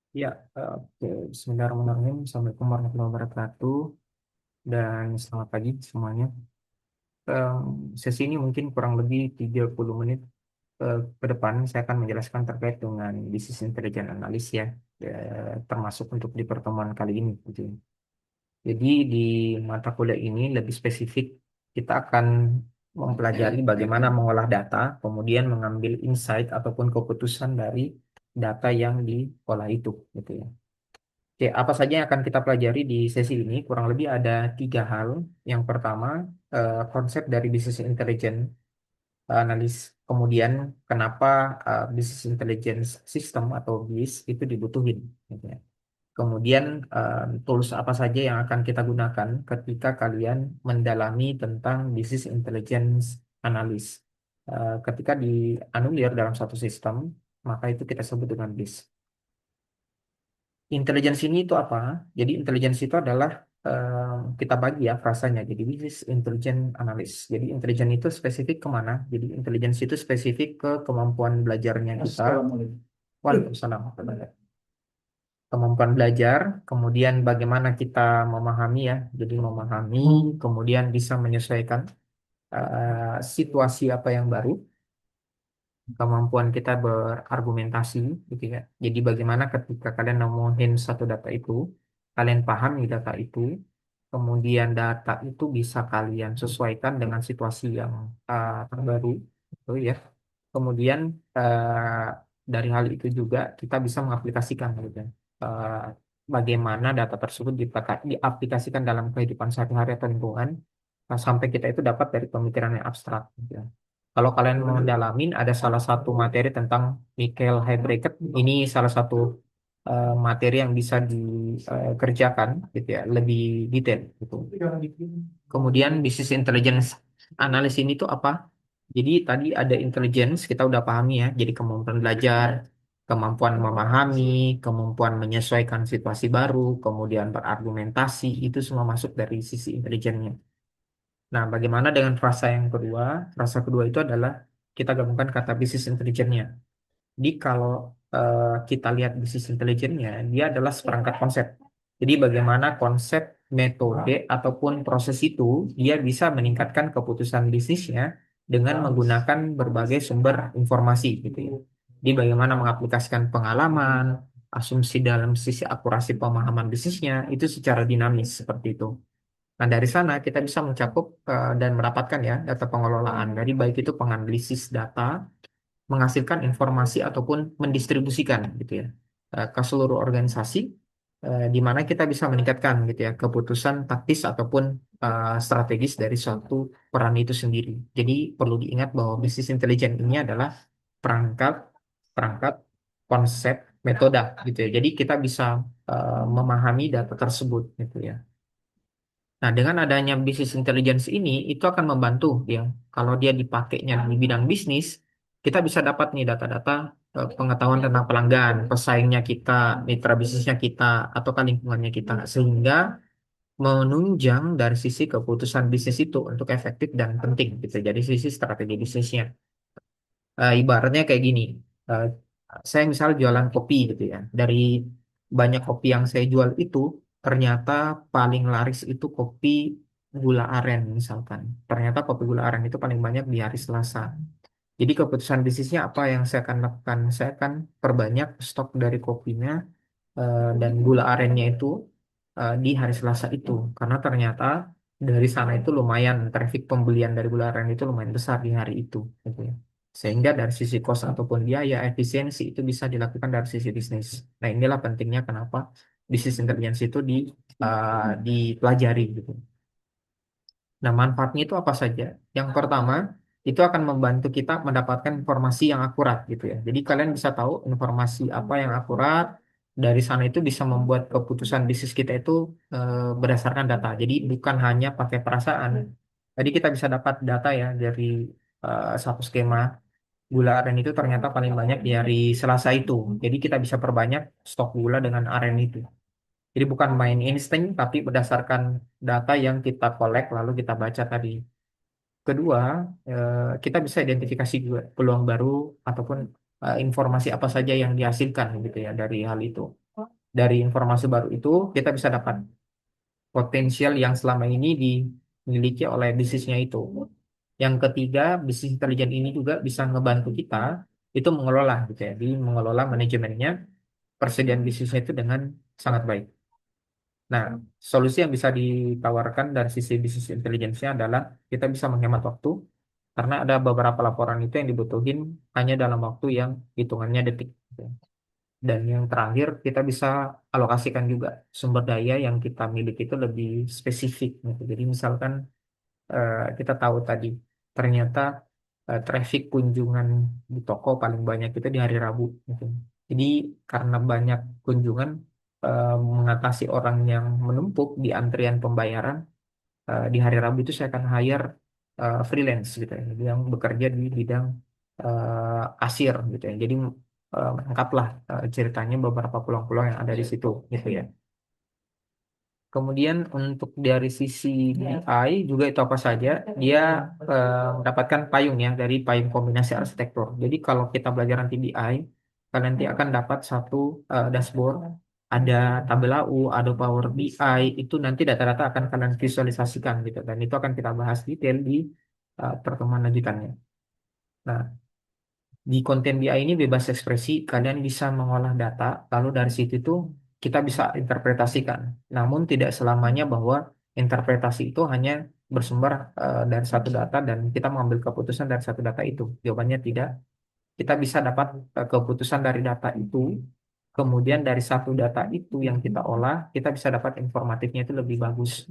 Ya, oke. Bismillahirrahmanirrahim. Assalamualaikum warahmatullahi wabarakatuh. Dan selamat pagi semuanya. Sesi ini mungkin kurang lebih 30 menit ke depan saya akan menjelaskan terkait dengan bisnis intelijen analis ya, termasuk untuk di pertemuan kali ini. Gitu. Jadi di mata kuliah ini lebih spesifik kita akan mempelajari bagaimana mengolah data, kemudian mengambil insight ataupun keputusan dari data yang diolah itu, gitu ya. Oke, apa saja yang akan kita pelajari di sesi ini? Kurang lebih ada tiga hal. Yang pertama, konsep dari bisnis intelligence analis. Kemudian, kenapa bisnis intelligence system atau BIS itu dibutuhin, gitu ya. Kemudian, tools apa saja yang akan kita gunakan ketika kalian mendalami tentang bisnis intelligence analis. Ketika dianulir dalam satu sistem, maka itu kita sebut dengan BIS. Intelligence ini itu apa? Jadi intelligence itu adalah kita bagi ya frasanya. Jadi business intelligence analyst. Jadi intelligence itu spesifik kemana? Jadi intelligence itu spesifik ke kemampuan belajarnya kita. Waalaikumsalam. Kemampuan belajar, kemudian bagaimana kita memahami ya. Jadi memahami, kemudian bisa menyesuaikan situasi apa yang baru, kemampuan kita berargumentasi gitu ya. Jadi bagaimana ketika kalian nemuin satu data itu, kalian pahami data itu, kemudian data itu bisa kalian sesuaikan dengan situasi yang terbaru, gitu ya. Kemudian dari hal itu juga kita bisa mengaplikasikan gitu ya. Eh, Bagaimana data tersebut diaplikasikan dalam kehidupan sehari-hari atau lingkungan, sampai kita itu dapat dari pemikiran yang abstrak gitu ya. Kalau kalian mau mendalamin, ada salah satu materi tentang Michael Heidegger. Ini salah satu materi yang bisa dikerjakan gitu ya, lebih detail gitu. Kemudian bisnis intelligence analis ini tuh apa? Jadi tadi ada intelligence, kita udah pahami ya. Jadi kemampuan belajar, kemampuan memahami, kemampuan menyesuaikan situasi baru, kemudian berargumentasi, itu semua masuk dari sisi intelijennya. Nah, bagaimana dengan frasa yang kedua? Frasa kedua itu adalah kita gabungkan kata bisnis intelijennya. Jadi kalau kita lihat bisnis intelijennya, dia adalah seperangkat konsep. Jadi bagaimana konsep, metode, ataupun proses itu, dia bisa meningkatkan keputusan bisnisnya dengan menggunakan berbagai sumber informasi gitu ya. Jadi bagaimana mengaplikasikan pengalaman, asumsi dalam sisi akurasi pemahaman bisnisnya, itu secara dinamis seperti itu. Nah, dari sana kita bisa mencakup dan mendapatkan ya data pengelolaan. Dari baik itu penganalisis data, menghasilkan informasi ataupun mendistribusikan gitu ya ke seluruh organisasi, di mana kita bisa meningkatkan gitu ya keputusan taktis ataupun strategis dari suatu peran itu sendiri. Jadi perlu diingat bahwa bisnis intelijen ini adalah perangkat perangkat konsep metode gitu ya. Jadi kita bisa memahami data tersebut gitu ya. Nah, dengan adanya bisnis intelligence ini, itu akan membantu dia. Kalau dia dipakainya di bidang bisnis, kita bisa dapat nih data-data pengetahuan tentang pelanggan, pesaingnya kita, mitra bisnisnya kita, atau kan lingkungannya kita. Sehingga menunjang dari sisi keputusan bisnis itu untuk efektif dan penting gitu. Jadi sisi strategi bisnisnya. Ibaratnya kayak gini, eh, saya misal jualan kopi gitu ya. Dari banyak kopi yang saya jual itu, ternyata paling laris itu kopi gula aren misalkan. Ternyata kopi gula aren itu paling banyak di hari Selasa. Jadi keputusan bisnisnya apa yang saya akan lakukan? Saya akan perbanyak stok dari kopinya dan gula arennya itu di hari Selasa itu. Karena ternyata dari sana itu lumayan, traffic pembelian dari gula aren itu lumayan besar di hari itu, gitu ya. Sehingga dari sisi cost ataupun biaya, efisiensi itu bisa dilakukan dari sisi bisnis. Nah, inilah pentingnya kenapa bisnis intelligence itu dipelajari gitu. Nah, manfaatnya itu apa saja? Yang pertama, itu akan membantu kita mendapatkan informasi yang akurat gitu ya. Jadi kalian bisa tahu informasi apa yang akurat, dari sana itu bisa membuat keputusan bisnis kita itu berdasarkan data. Jadi bukan hanya pakai perasaan. Jadi kita bisa dapat data ya dari satu skema gula aren itu ternyata paling banyak di hari Selasa itu. Jadi kita bisa perbanyak stok gula dengan aren itu. Jadi bukan main insting, tapi berdasarkan data yang kita kolek lalu kita baca tadi. Kedua, kita bisa identifikasi juga peluang baru ataupun informasi apa saja yang dihasilkan gitu ya dari hal itu. Dari informasi baru itu kita bisa dapat potensial yang selama ini dimiliki oleh bisnisnya itu. Yang ketiga, bisnis intelijen ini juga bisa ngebantu kita itu mengelola gitu ya. Jadi mengelola manajemennya, persediaan bisnisnya itu dengan sangat baik. Nah, solusi yang bisa ditawarkan dari sisi bisnis intelijensinya adalah kita bisa menghemat waktu karena ada beberapa laporan itu yang dibutuhin hanya dalam waktu yang hitungannya detik, gitu. Dan yang terakhir, kita bisa alokasikan juga sumber daya yang kita miliki itu lebih spesifik, gitu. Jadi misalkan kita tahu tadi ternyata traffic kunjungan di toko paling banyak itu di hari Rabu, gitu. Jadi karena banyak kunjungan, mengatasi orang yang menumpuk di antrian pembayaran di hari Rabu itu saya akan hire freelance gitu ya, jadi yang bekerja di bidang kasir gitu ya. Jadi lengkaplah ceritanya beberapa peluang-peluang yang ada di situ gitu ya. Kemudian untuk dari sisi BI juga itu apa saja, dia mendapatkan payung ya dari payung kombinasi arsitektur. Jadi kalau kita belajar nanti BI, kalian nanti akan dapat satu dashboard, ada tabel AU, ada Power BI, itu nanti data-data akan kalian visualisasikan gitu. Dan itu akan kita bahas detail di pertemuan lanjutannya. Nah, di konten BI ini bebas ekspresi, kalian bisa mengolah data, lalu dari situ itu kita bisa interpretasikan. Namun tidak selamanya bahwa interpretasi itu hanya bersumber dari satu data dan kita mengambil keputusan dari satu data itu. Jawabannya tidak. Kita bisa dapat keputusan dari data itu, kemudian dari satu data itu yang kita olah, kita bisa dapat informatifnya itu lebih bagus.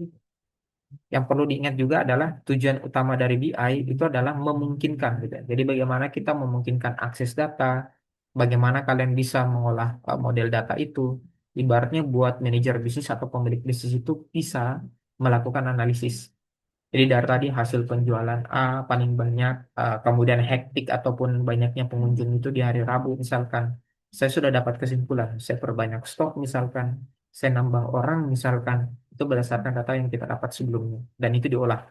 Yang perlu diingat juga adalah tujuan utama dari BI itu adalah memungkinkan gitu ya. Jadi bagaimana kita memungkinkan akses data, bagaimana kalian bisa mengolah model data itu. Ibaratnya buat manajer bisnis atau pemilik bisnis itu bisa melakukan analisis. Jadi dari tadi hasil penjualan A paling banyak, kemudian hektik ataupun banyaknya pengunjung itu di hari Rabu misalkan. Saya sudah dapat kesimpulan, saya perbanyak stok misalkan, saya nambah orang misalkan, itu berdasarkan data yang kita dapat sebelumnya. Dan itu diolah.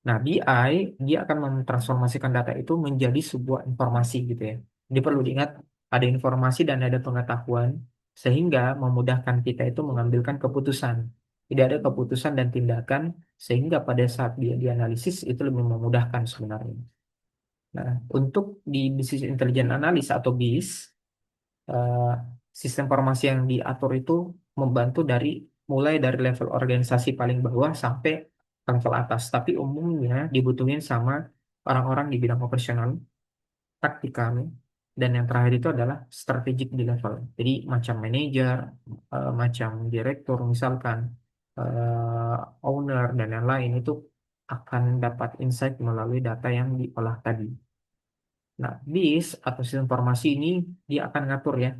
Nah, BI, dia akan mentransformasikan data itu menjadi sebuah informasi gitu ya. Jadi perlu diingat, ada informasi dan ada pengetahuan, sehingga memudahkan kita itu mengambilkan keputusan. Tidak ada keputusan dan tindakan, sehingga pada saat dia dianalisis itu lebih memudahkan sebenarnya. Nah, untuk di bisnis intelijen analis atau BIS, eh, sistem informasi yang diatur itu membantu mulai dari level organisasi paling bawah sampai level atas. Tapi umumnya dibutuhin sama orang-orang di bidang operasional, taktikal, dan yang terakhir itu adalah strategik di level. Jadi macam manajer, macam direktur misalkan, owner dan yang lain itu akan dapat insight melalui data yang diolah tadi. Nah, BIS atau sistem informasi ini dia akan ngatur ya,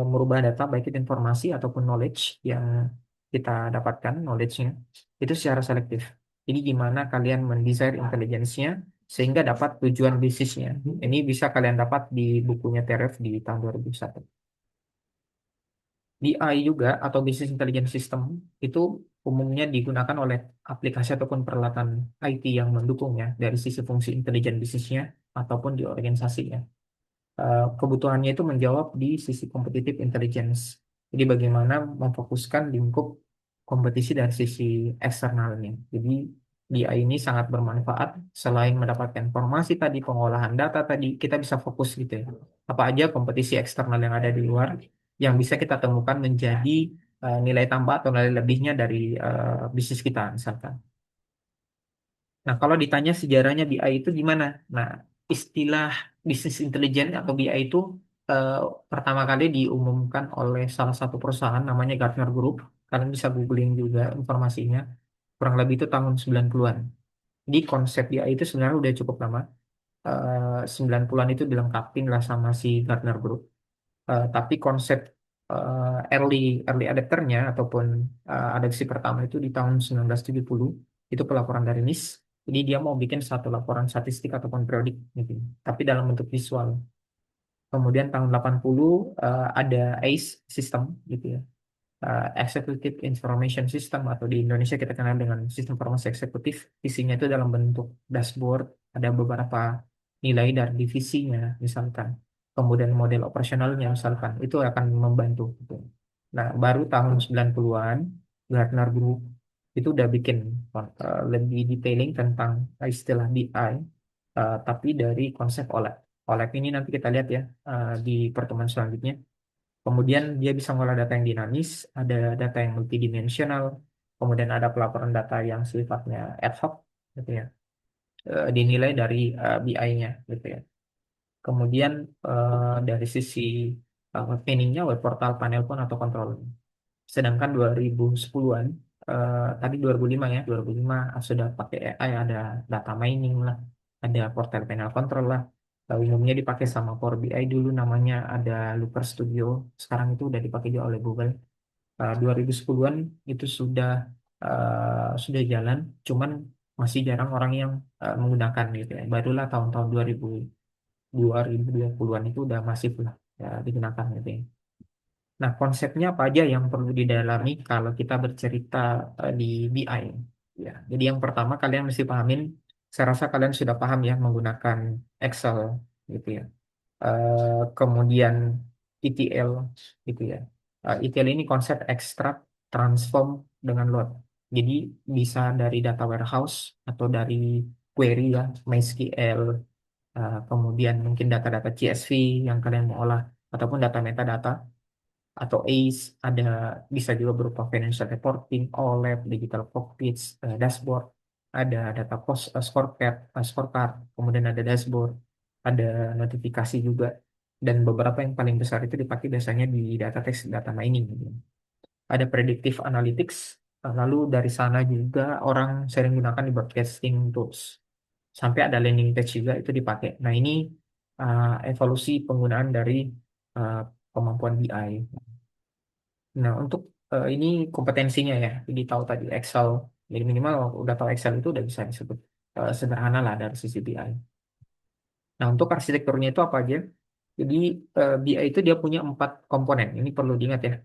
merubah data baik itu informasi ataupun knowledge yang kita dapatkan, knowledge-nya itu secara selektif. Jadi gimana kalian mendesain intelligence-nya sehingga dapat tujuan bisnisnya. Ini bisa kalian dapat di bukunya TRF di tahun 2001. BI juga atau Business Intelligence System itu umumnya digunakan oleh aplikasi ataupun peralatan IT yang mendukungnya dari sisi fungsi intelijen bisnisnya ataupun di organisasinya. Kebutuhannya itu menjawab di sisi competitive intelligence. Jadi bagaimana memfokuskan lingkup kompetisi dari sisi eksternalnya. Jadi BI ini sangat bermanfaat selain mendapatkan informasi tadi, pengolahan data tadi, kita bisa fokus gitu ya. Apa aja kompetisi eksternal yang ada di luar yang bisa kita temukan menjadi nilai tambah atau nilai lebihnya dari bisnis kita misalkan. Nah, kalau ditanya sejarahnya BI itu gimana? Nah, istilah bisnis intelijen atau BI itu eh, pertama kali diumumkan oleh salah satu perusahaan namanya Gartner Group. Kalian bisa googling juga informasinya. Kurang lebih itu tahun 90-an. Di konsep BI itu sebenarnya udah cukup lama. 90-an itu dilengkapin lah sama si Gartner Group. Tapi konsep early early adapternya ataupun adaptasi pertama itu di tahun 1970 itu pelaporan dari NIST. Jadi dia mau bikin satu laporan statistik ataupun periodik gitu. Tapi dalam bentuk visual. Kemudian tahun 80 ada ACE system gitu ya. Executive Information System atau di Indonesia kita kenal dengan sistem informasi eksekutif. Isinya itu dalam bentuk dashboard, ada beberapa nilai dari divisinya misalkan. Kemudian model operasionalnya misalkan, itu akan membantu gitu. Nah, baru tahun 90-an Gartner Group itu udah bikin lebih detailing tentang istilah BI, tapi dari konsep OLAP. OLAP ini nanti kita lihat ya di pertemuan selanjutnya. Kemudian dia bisa mengolah data yang dinamis, ada data yang multidimensional, kemudian ada pelaporan data yang sifatnya ad hoc, gitu ya, dinilai dari BI-nya, gitu ya. Kemudian dari sisi planningnya web portal, panel pun atau control. Sedangkan 2010-an, tadi 2005 ya, 2005 sudah pakai AI, ada data mining lah, ada portal panel control lah. Umumnya dipakai sama Power BI dulu namanya ada Looker Studio, sekarang itu udah dipakai juga oleh Google. 2010-an itu sudah jalan, cuman masih jarang orang yang menggunakan gitu ya. Barulah tahun-tahun 2020-an itu udah masif lah ya, digunakan gitu ya. Nah, konsepnya apa aja yang perlu didalami kalau kita bercerita di BI? Ya, jadi yang pertama kalian mesti pahamin, saya rasa kalian sudah paham ya menggunakan Excel gitu ya. Kemudian ETL gitu ya. ETL ini konsep extract, transform dengan load. Jadi bisa dari data warehouse atau dari query ya, MySQL, kemudian mungkin data-data CSV yang kalian mau olah, ataupun data metadata atau ACE, ada bisa juga berupa financial reporting, OLAP, digital cockpits, dashboard, ada data post, scorecard, kemudian ada dashboard, ada notifikasi juga, dan beberapa yang paling besar itu dipakai biasanya di data text, data mining gitu. Ada predictive analytics, lalu dari sana juga orang sering gunakan di broadcasting tools. Sampai ada landing page juga itu dipakai. Nah, ini evolusi penggunaan dari uh, kemampuan BI. Nah, untuk ini kompetensinya ya, jadi tahu tadi Excel, jadi minimal udah tahu Excel itu udah bisa disebut sederhana lah dari sisi BI. Nah, untuk arsitekturnya itu apa aja? Jadi BI itu dia punya 4 komponen, ini perlu diingat ya.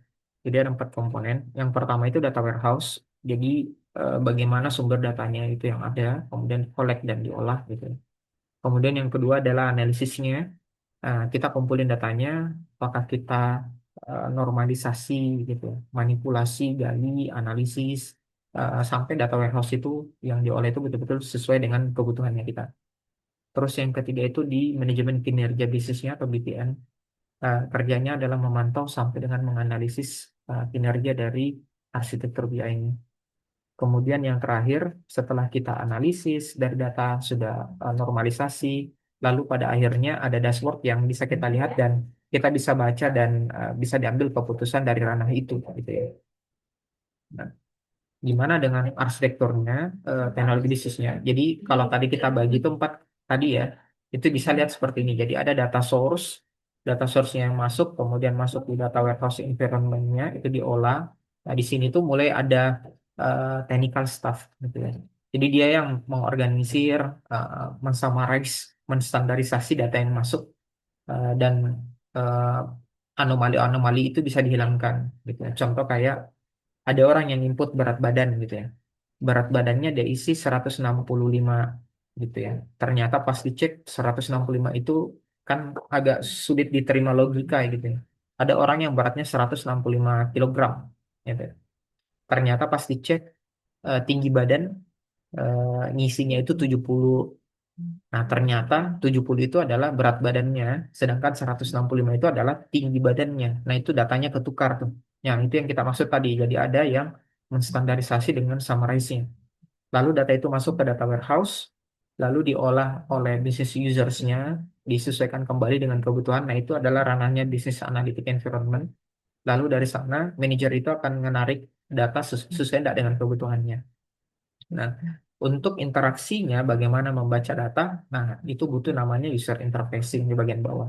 Jadi ada 4 komponen. Yang pertama itu data warehouse, jadi bagaimana sumber datanya itu yang ada, kemudian collect dan diolah gitu. Kemudian yang kedua adalah analisisnya. Kita kumpulin datanya, apakah kita normalisasi gitu, manipulasi, gali, analisis, sampai data warehouse itu yang diolah itu betul-betul sesuai dengan kebutuhannya kita. Terus yang ketiga itu di manajemen kinerja bisnisnya atau BPN. Kerjanya adalah memantau sampai dengan menganalisis kinerja dari arsitektur BI ini. Kemudian yang terakhir, setelah kita analisis dari data sudah normalisasi, lalu pada akhirnya ada dashboard yang bisa kita lihat dan kita bisa baca dan bisa diambil keputusan dari ranah itu, gitu ya. Nah, gimana dengan arsitekturnya, teknologi bisnisnya? Jadi kalau tadi kita bagi itu 4 tadi ya, itu bisa lihat seperti ini. Jadi ada data source-nya yang masuk, kemudian masuk di data warehouse environment-nya, itu diolah. Nah, di sini tuh mulai ada technical staff gitu ya. Jadi dia yang mengorganisir, mensummarize, menstandarisasi data yang masuk, dan eh, anomali-anomali itu bisa dihilangkan gitu ya. Contoh kayak ada orang yang input berat badan gitu ya. Berat badannya dia isi 165 gitu ya. Ternyata pas dicek 165 itu kan agak sulit diterima logika gitu ya. Ada orang yang beratnya 165 kilogram gitu ya. Ternyata pas dicek tinggi badan ngisinya itu 70. Nah, ternyata 70 itu adalah berat badannya, sedangkan 165 itu adalah tinggi badannya. Nah, itu datanya ketukar tuh. Yang itu yang kita maksud tadi. Jadi ada yang menstandarisasi dengan summarize-nya. Lalu data itu masuk ke data warehouse, lalu diolah oleh business users-nya, disesuaikan kembali dengan kebutuhan. Nah, itu adalah ranahnya business analytic environment. Lalu dari sana, manajer itu akan menarik data sesuai tidak dengan kebutuhannya. Nah, untuk interaksinya, bagaimana membaca data, nah itu butuh namanya user interfacing di bagian bawah.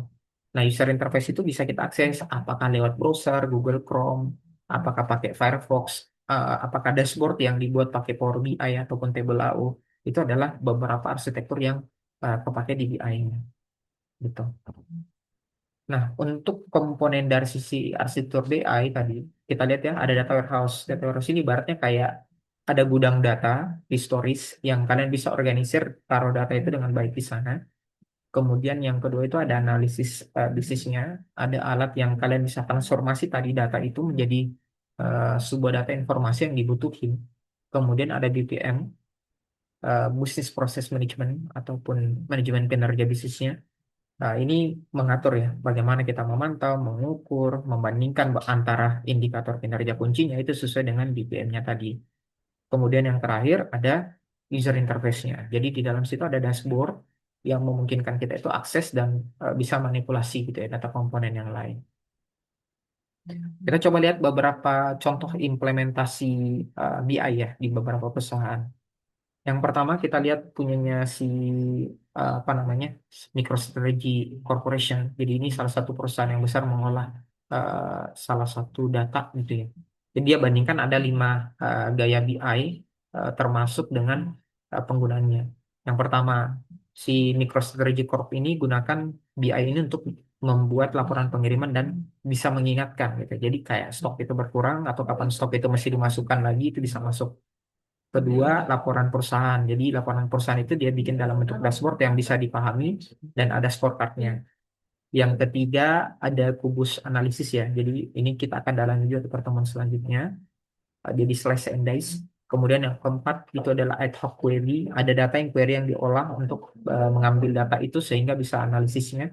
Nah, user interface itu bisa kita akses apakah lewat browser, Google Chrome, apakah pakai Firefox, apakah dashboard yang dibuat pakai Power BI ataupun Table AO. Itu adalah beberapa arsitektur yang kepake di BI-nya. Gitu. Nah, untuk komponen dari sisi arsitektur BI tadi, kita lihat ya, ada data warehouse. Data warehouse ini ibaratnya kayak ada gudang data historis yang kalian bisa organisir, taruh data itu dengan baik di sana. Kemudian yang kedua itu ada analisis bisnisnya, ada alat yang kalian bisa transformasi tadi data itu menjadi sebuah data informasi yang dibutuhin. Kemudian ada BPM, Business Process Management ataupun manajemen kinerja bisnisnya. Nah, ini mengatur ya bagaimana kita memantau, mengukur, membandingkan antara indikator kinerja kuncinya itu sesuai dengan BPM-nya tadi. Kemudian yang terakhir ada user interface-nya. Jadi di dalam situ ada dashboard yang memungkinkan kita itu akses dan bisa manipulasi gitu ya data komponen yang lain. Kita coba lihat beberapa contoh implementasi BI ya di beberapa perusahaan. Yang pertama kita lihat punyanya si apa namanya MicroStrategy Corporation. Jadi ini salah satu perusahaan yang besar mengolah salah satu data gitu ya. Jadi dia bandingkan ada 5 gaya BI termasuk dengan penggunaannya. Yang pertama si MicroStrategy Corp ini gunakan BI ini untuk membuat laporan pengiriman dan bisa mengingatkan gitu. Jadi kayak stok itu berkurang atau kapan stok itu mesti dimasukkan lagi itu bisa masuk. Kedua, laporan perusahaan. Jadi laporan perusahaan itu dia bikin dalam bentuk dashboard yang bisa dipahami dan ada scorecardnya. Yang ketiga, ada kubus analisis ya. Jadi ini kita akan dalami juga di pertemuan selanjutnya. Jadi slice and dice. Kemudian yang keempat itu adalah ad hoc query. Ada data yang query yang diolah untuk mengambil data itu sehingga bisa analisisnya.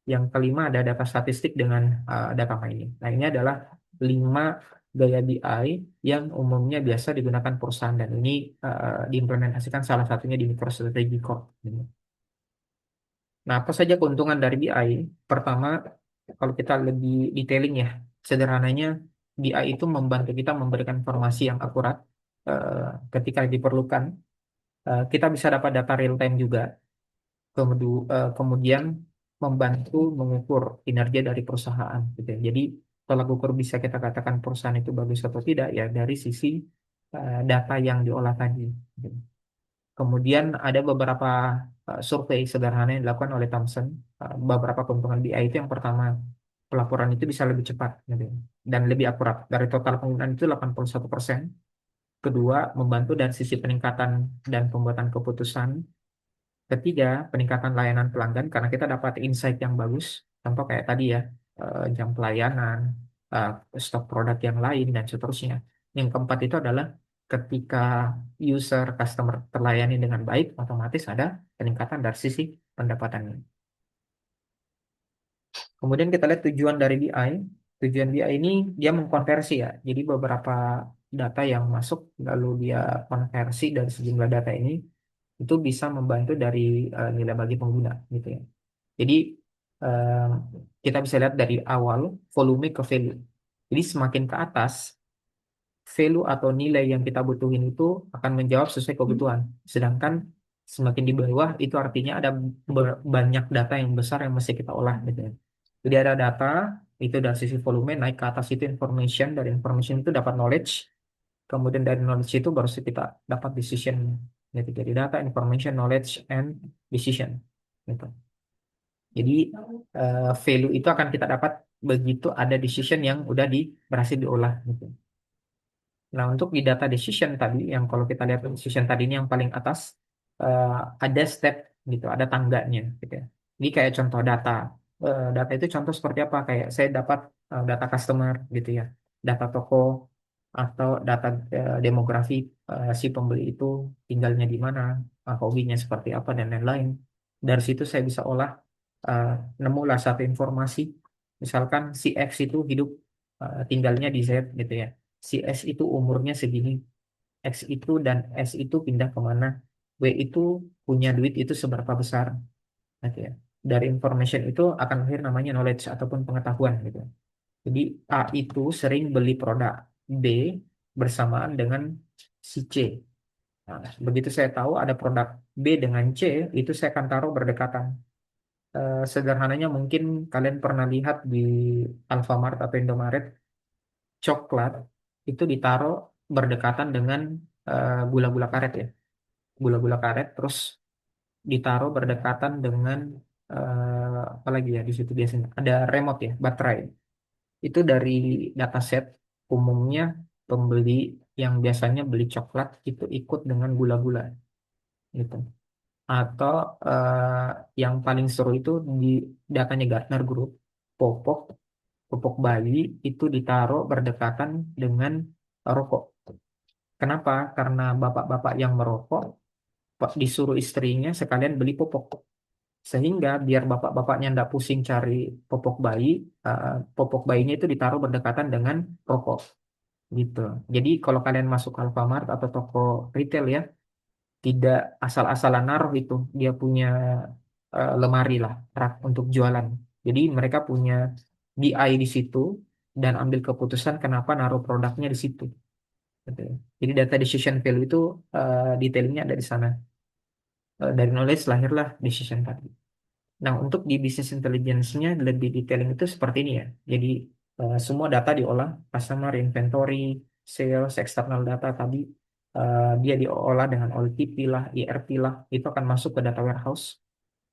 Yang kelima ada data statistik dengan data mining. Nah ini adalah 5 gaya BI yang umumnya biasa digunakan perusahaan dan ini diimplementasikan salah satunya di MicroStrategy Corp. Nah apa saja keuntungan dari BI? Pertama, kalau kita lebih detailing ya, sederhananya BI itu membantu kita memberikan informasi yang akurat eh, ketika diperlukan. Kita bisa dapat data real time juga. Kemudian membantu mengukur kinerja dari perusahaan gitu ya. Jadi tolak ukur bisa kita katakan perusahaan itu bagus atau tidak ya dari sisi data yang diolah tadi gitu. Kemudian ada beberapa survei sederhana yang dilakukan oleh Thomson. Beberapa keuntungan BI itu yang pertama pelaporan itu bisa lebih cepat gitu ya, dan lebih akurat. Dari total penggunaan itu 81%. Kedua, membantu dari sisi peningkatan dan pembuatan keputusan. Ketiga, peningkatan layanan pelanggan karena kita dapat insight yang bagus. Contoh kayak tadi ya, jam pelayanan, eh, stok produk yang lain, dan seterusnya. Yang keempat itu adalah ketika user, customer terlayani dengan baik, otomatis ada peningkatan dari sisi pendapatannya. Kemudian kita lihat tujuan dari BI. Tujuan BI ini dia mengkonversi ya. Jadi beberapa data yang masuk lalu dia konversi dari sejumlah data ini itu bisa membantu dari nilai bagi pengguna gitu ya. Jadi eh, kita bisa lihat dari awal volume ke value. Jadi semakin ke atas value atau nilai yang kita butuhin itu akan menjawab sesuai kebutuhan. Sedangkan semakin di bawah itu artinya ada banyak data yang besar yang mesti kita olah gitu ya. Jadi ada data itu dari sisi volume naik ke atas itu information, dari information itu dapat knowledge, kemudian dari knowledge itu baru kita dapat decision gitu. Jadi data, information, knowledge, and decision gitu. Jadi value itu akan kita dapat begitu ada decision yang udah berhasil diolah gitu. Nah, untuk di data decision tadi, yang kalau kita lihat decision tadi ini yang paling atas, eh, ada step gitu, ada tangganya gitu ya. Ini kayak contoh data. Data itu contoh seperti apa? Kayak saya dapat data customer gitu ya, data toko, atau data demografi si pembeli itu tinggalnya di mana, hobinya seperti apa, dan lain-lain. Dari situ saya bisa olah, eh, nemulah satu informasi, misalkan si X itu hidup tinggalnya di Z gitu ya, si S itu umurnya segini, X itu dan S itu pindah kemana, W itu punya duit itu seberapa besar gitu ya. Dari information itu akan lahir namanya knowledge ataupun pengetahuan gitu. Jadi A itu sering beli produk B bersamaan dengan si C. Nah, begitu saya tahu ada produk B dengan C, itu saya akan taruh berdekatan. Sederhananya mungkin kalian pernah lihat di Alfamart atau Indomaret, coklat itu ditaruh berdekatan dengan gula-gula karet ya. Gula-gula karet terus ditaruh berdekatan dengan apa lagi ya di situ biasanya ada remote ya, baterai. Itu dari dataset umumnya pembeli yang biasanya beli coklat itu ikut dengan gula-gula gitu. atau yang paling seru itu di datanya Gartner Group, popok popok bayi itu ditaruh berdekatan dengan rokok. Kenapa? Karena bapak-bapak yang merokok disuruh istrinya sekalian beli popok. Sehingga biar bapak-bapaknya ndak pusing cari popok bayi, popok bayinya itu ditaruh berdekatan dengan rokok gitu. Jadi kalau kalian masuk Alfamart atau toko retail ya, tidak asal-asalan naruh itu. Dia punya lemari lah, rak untuk jualan. Jadi mereka punya BI di situ dan ambil keputusan kenapa naruh produknya di situ. Gitu ya. Jadi data decision value itu detailnya ada di sana. Dari knowledge lahirlah decision tadi. Nah, untuk di business intelligence-nya lebih detailing itu seperti ini ya. Jadi semua data diolah, customer inventory, sales, external data tadi dia diolah dengan OLTP lah, ERP lah, itu akan masuk ke data warehouse.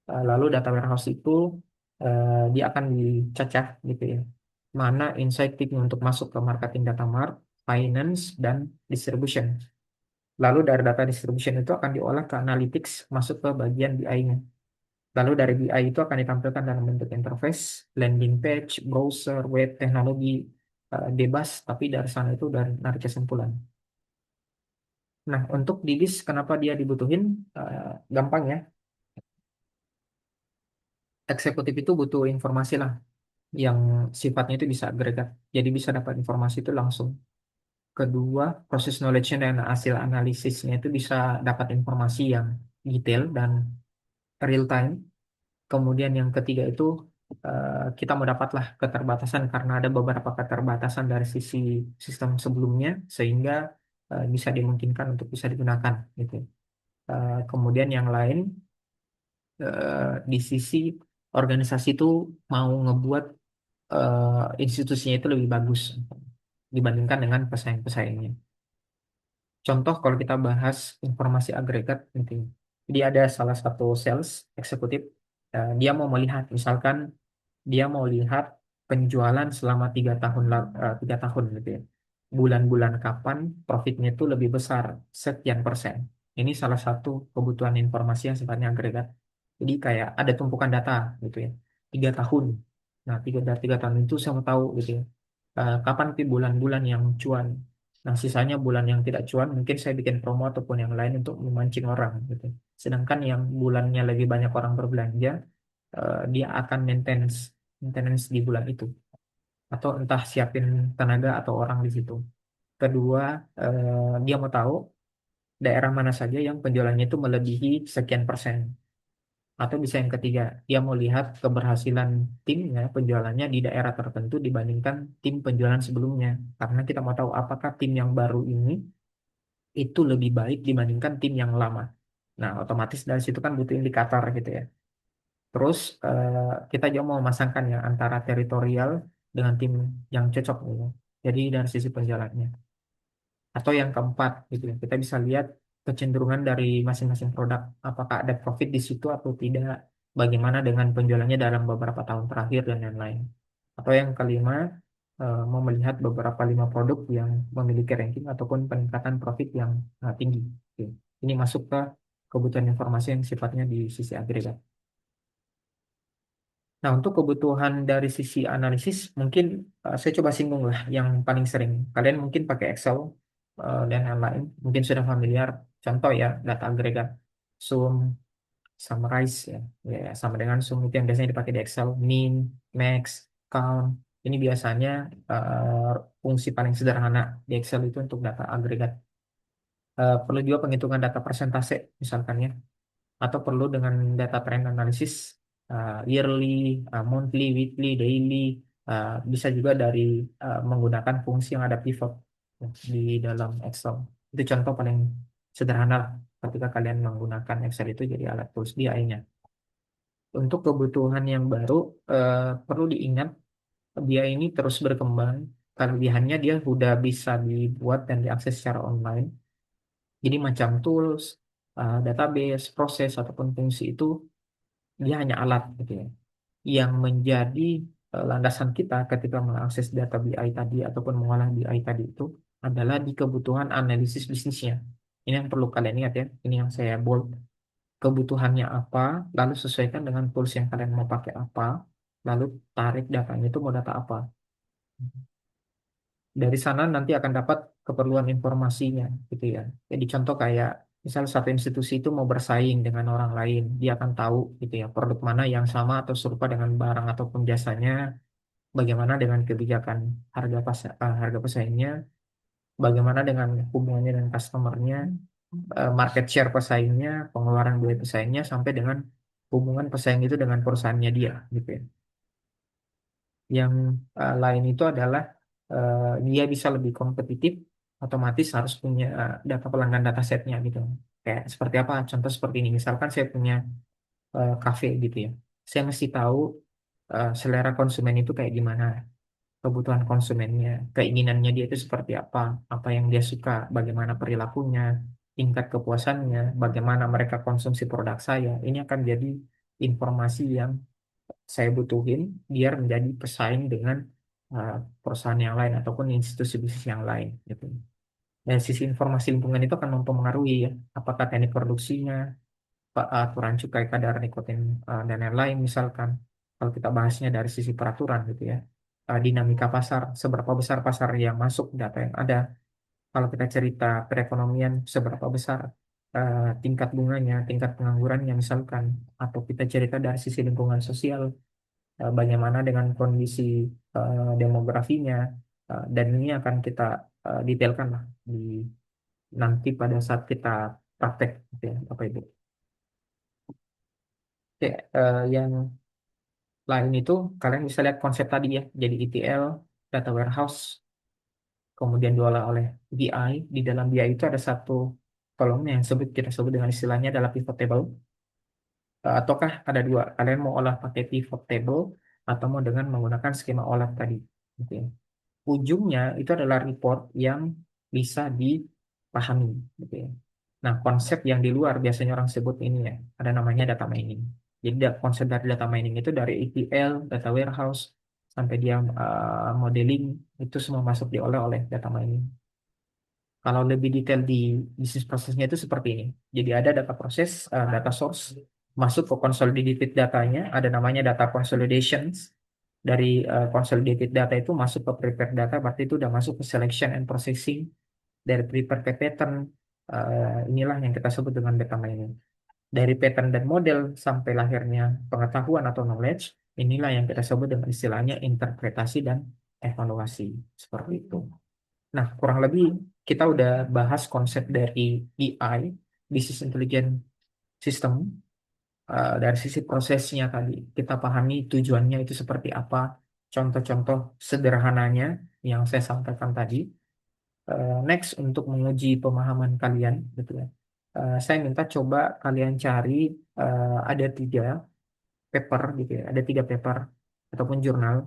Lalu data warehouse itu dia akan dicacah gitu ya. Mana insight tipnya untuk masuk ke marketing data mart, finance, dan distribution. Lalu dari data distribution itu akan diolah ke analytics, masuk ke bagian BI-nya. Lalu dari BI itu akan ditampilkan dalam bentuk interface, landing page, browser, web, teknologi, bebas, tapi dari sana itu dari narik kesimpulan. Nah, untuk di BIS kenapa dia dibutuhin? Gampang ya, eksekutif itu butuh informasi lah yang sifatnya itu bisa agregat. Jadi bisa dapat informasi itu langsung. Kedua, proses knowledge-nya dan hasil analisisnya itu bisa dapat informasi yang detail dan real time. Kemudian yang ketiga itu kita mendapatlah keterbatasan karena ada beberapa keterbatasan dari sisi sistem sebelumnya sehingga bisa dimungkinkan untuk bisa digunakan gitu. Kemudian yang lain di sisi organisasi itu mau ngebuat institusinya itu lebih bagus dibandingkan dengan pesaing-pesaingnya. Contoh kalau kita bahas informasi agregat penting. Jadi ada salah satu sales eksekutif, dia mau melihat, misalkan dia mau lihat penjualan selama 3 tahun 3 tahun gitu ya. Bulan-bulan kapan profitnya itu lebih besar sekian persen. Ini salah satu kebutuhan informasi yang sifatnya agregat. Jadi kayak ada tumpukan data gitu ya. 3 tahun. Nah, dari 3 tahun itu saya mau tahu gitu ya. Kapan sih bulan-bulan yang cuan. Nah, sisanya bulan yang tidak cuan, mungkin saya bikin promo ataupun yang lain untuk memancing orang gitu. Sedangkan yang bulannya lebih banyak orang berbelanja, dia akan maintenance maintenance di bulan itu atau entah siapin tenaga atau orang di situ. Kedua, dia mau tahu daerah mana saja yang penjualannya itu melebihi sekian persen. Atau bisa yang ketiga, dia mau lihat keberhasilan timnya penjualannya di daerah tertentu dibandingkan tim penjualan sebelumnya. Karena kita mau tahu apakah tim yang baru ini itu lebih baik dibandingkan tim yang lama. Nah, otomatis dari situ kan butuh indikator gitu ya. Terus kita juga mau memasangkan ya antara teritorial dengan tim yang cocok gitu. Jadi dari sisi penjualannya. Atau yang keempat gitu ya, kita bisa lihat kecenderungan dari masing-masing produk. Apakah ada profit di situ atau tidak. Bagaimana dengan penjualannya dalam beberapa tahun terakhir dan lain-lain. Atau yang kelima, mau melihat beberapa 5 produk yang memiliki ranking ataupun peningkatan profit yang tinggi. Oke. Ini masuk ke kebutuhan informasi yang sifatnya di sisi agregat. Nah, untuk kebutuhan dari sisi analisis, mungkin saya coba singgung lah yang paling sering. Kalian mungkin pakai Excel dan lain-lain, mungkin sudah familiar. Contoh ya, data agregat, sum, summarize ya, ya sama dengan sum itu yang biasanya dipakai di Excel, min, max, count. Ini biasanya fungsi paling sederhana di Excel itu untuk data agregat. Perlu juga penghitungan data persentase, misalkan ya atau perlu dengan data trend analysis yearly, monthly, weekly, daily, bisa juga dari menggunakan fungsi yang ada pivot ya, di dalam Excel. Itu contoh paling sederhana lah ketika kalian menggunakan Excel itu jadi alat tools BI-nya. Untuk kebutuhan yang baru, perlu diingat dia ini terus berkembang. Kelebihannya dia sudah bisa dibuat dan diakses secara online. Jadi macam tools, database, proses ataupun fungsi itu dia hanya alat gitu ya yang menjadi landasan kita ketika mengakses data BI tadi ataupun mengolah BI tadi itu adalah di kebutuhan analisis bisnisnya. Ini yang perlu kalian ingat ya. Ini yang saya bold. kebutuhannya apa, lalu sesuaikan dengan tools yang kalian mau pakai apa, lalu tarik datanya itu mau data apa. Dari sana nanti akan dapat keperluan informasinya, gitu ya. Jadi contoh kayak misal satu institusi itu mau bersaing dengan orang lain, dia akan tahu gitu ya produk mana yang sama atau serupa dengan barang ataupun jasanya, bagaimana dengan kebijakan harga pesaingnya, bagaimana dengan hubungannya dengan customernya, market share pesaingnya, pengeluaran biaya pesaingnya, sampai dengan hubungan pesaing itu dengan perusahaannya dia, gitu ya. Yang lain itu adalah dia bisa lebih kompetitif, otomatis harus punya data pelanggan datasetnya gitu. Kayak seperti apa? Contoh seperti ini. Misalkan saya punya cafe gitu ya. Saya mesti tahu selera konsumen itu kayak gimana, kebutuhan konsumennya, keinginannya dia itu seperti apa yang dia suka, bagaimana perilakunya, tingkat kepuasannya, bagaimana mereka konsumsi produk saya. Ini akan jadi informasi yang saya butuhin biar menjadi pesaing dengan uh, perusahaan yang lain ataupun institusi bisnis yang lain gitu. Dan sisi informasi lingkungan itu akan mempengaruhi ya, apakah teknik produksinya, aturan cukai kadar nikotin dan lain-lain misalkan. Kalau kita bahasnya dari sisi peraturan gitu ya, dinamika pasar, seberapa besar pasar yang masuk data yang ada. Kalau kita cerita perekonomian, seberapa besar tingkat bunganya, tingkat penganggurannya misalkan, atau kita cerita dari sisi lingkungan sosial, bagaimana dengan kondisi demografinya, dan ini akan kita detailkan lah di nanti pada saat kita praktek gitu ya, Bapak Ibu. Oke, yang lain itu kalian bisa lihat konsep tadi ya, jadi ETL, data warehouse, kemudian diolah oleh BI. Di dalam BI itu ada satu kolom yang kita sebut dengan istilahnya adalah pivot table. Ataukah ada dua, kalian mau olah pakai pivot table atau mau dengan menggunakan skema olah tadi, gitu ya. Ujungnya itu adalah report yang bisa dipahami, gitu ya. Nah, konsep yang di luar biasanya orang sebut ini ya, ada namanya data mining. Jadi konsep dari data mining itu dari ETL, data warehouse, sampai dia modeling, itu semua masuk diolah oleh data mining. Kalau lebih detail di bisnis prosesnya itu seperti ini. Jadi ada data proses, data source, masuk ke consolidated datanya, ada namanya data consolidations. Dari consolidated data itu masuk ke prepared data, berarti itu udah masuk ke selection and processing. Dari prepared ke pattern, inilah yang kita sebut dengan data mining. Dari pattern dan model sampai lahirnya pengetahuan atau knowledge, inilah yang kita sebut dengan istilahnya interpretasi dan evaluasi. Seperti itu. Nah, kurang lebih kita udah bahas konsep dari BI, Business Intelligence System. Dari sisi prosesnya tadi, kita pahami tujuannya itu seperti apa, contoh-contoh sederhananya yang saya sampaikan tadi. Next, untuk menguji pemahaman kalian, gitu ya. Saya minta coba kalian cari ada 3 paper gitu ya, ada 3 paper ataupun jurnal.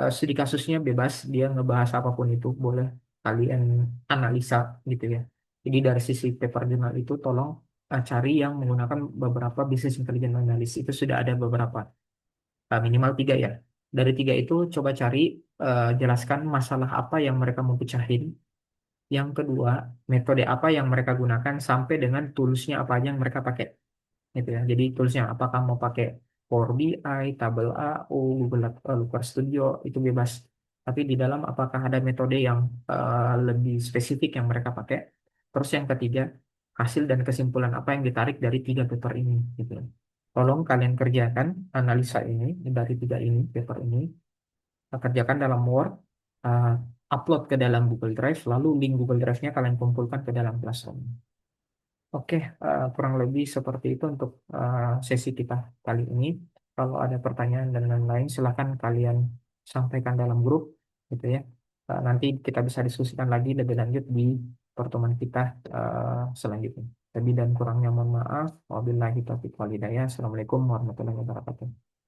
Studi kasusnya bebas, dia ngebahas apapun itu boleh kalian analisa gitu ya. Jadi dari sisi paper jurnal itu tolong cari yang menggunakan beberapa business intelligence analysis, itu sudah ada beberapa. Minimal 3 ya. Dari 3 itu coba cari, jelaskan masalah apa yang mereka mau pecahin. Yang kedua, metode apa yang mereka gunakan sampai dengan toolsnya apa aja yang mereka pakai gitu ya. Jadi toolsnya apakah mau pakai Power BI, Tabel AO, Looker Studio, itu bebas. Tapi di dalam apakah ada metode yang lebih spesifik yang mereka pakai. Terus yang ketiga, hasil dan kesimpulan apa yang ditarik dari 3 paper ini gitu. Tolong kalian kerjakan analisa ini dari 3 paper ini, kerjakan dalam Word, uh, upload ke dalam Google Drive, lalu link Google Drive-nya kalian kumpulkan ke dalam Classroom. Oke, kurang lebih seperti itu untuk sesi kita kali ini. Kalau ada pertanyaan dan lain-lain, silakan kalian sampaikan dalam grup, gitu ya. Nanti kita bisa diskusikan lagi lebih lanjut di pertemuan kita selanjutnya. Lebih dan kurangnya mohon maaf. Wabillahi taufiq wal hidayah. Assalamualaikum warahmatullahi wabarakatuh.